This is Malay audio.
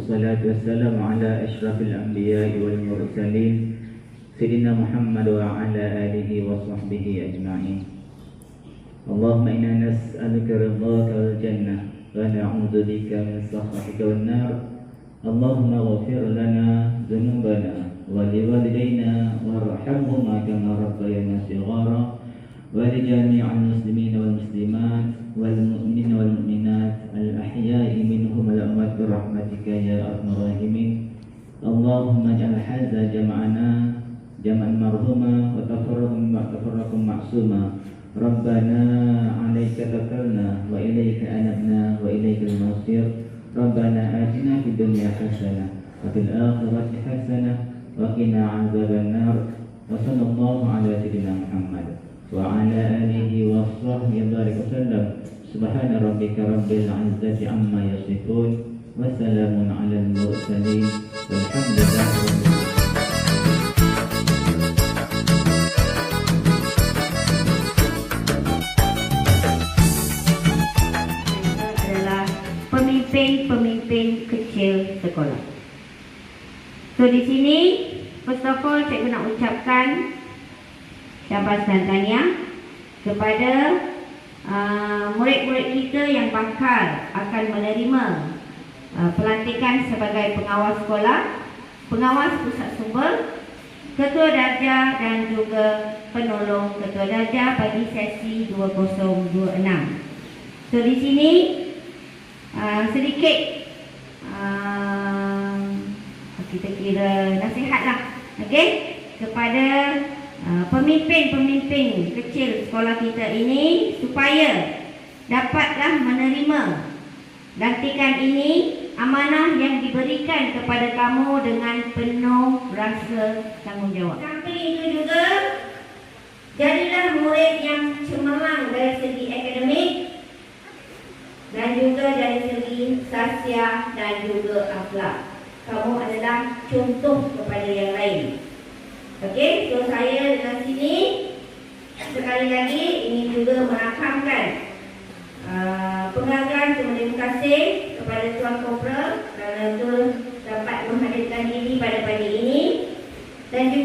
والصلاة والسلام على أشرف الأنبياء والمرسلين سيدنا محمد وعلى آله وصحبه أجمعين. اللهم إنا نسألك رضاك والجنة ونعوذ بك من سخطك والنار. اللهم اغفر لنا ذنوبنا ولوالدينا وارحمهما كما ربيانا صغارا ولجميع المسلمين والمسلمات والمؤمنين والمؤمنات الأحياء منهم والأموات برحمتك يا أرحم الراحمين. اللهم اجعل هذا جمعنا جمعا مرحوما وتفرقا معصوما. ربنا عليك توكلنا وإليك أنبنا وإليك المصير. ربنا آتنا في الدنيا حسنة وفي الآخرة حسنة وقنا عذاب النار. وصلى الله على سيدنا محمد وعلى آله وصحبه وبارك وسلم. سبحان ربك رب العزة عما يصفون وسلام على المرسلين والحمد لله رب العالمين. Pemimpin kecil sekolah. So di sini first of all saya nak ucapkan syabas dan tahniah kepada murid-murid kita yang bakal akan menerima pelantikan sebagai pengawas sekolah, pengawas pusat sumber, ketua darjah dan juga penolong ketua darjah bagi sesi 2026. So di sini sedikit kita kira nasihatlah, okey, kepada pemimpin-pemimpin kecil sekolah kita ini supaya dapatlah menerima lantikan ini, amanah yang diberikan kepada kamu dengan penuh rasa tanggungjawab. Samping itu juga jadilah murid yang cemerlang dari segi akademik dan juga dari segi sasiah dan juga akhlak. Kamu adalah contoh kepada yang lain. Okey, so saya dengan sini sekali lagi ingin juga merakamkan penghargaan terima kasih kepada Tuan Kopral kerana dapat menghadirkan diri pada pagi ini, dan juga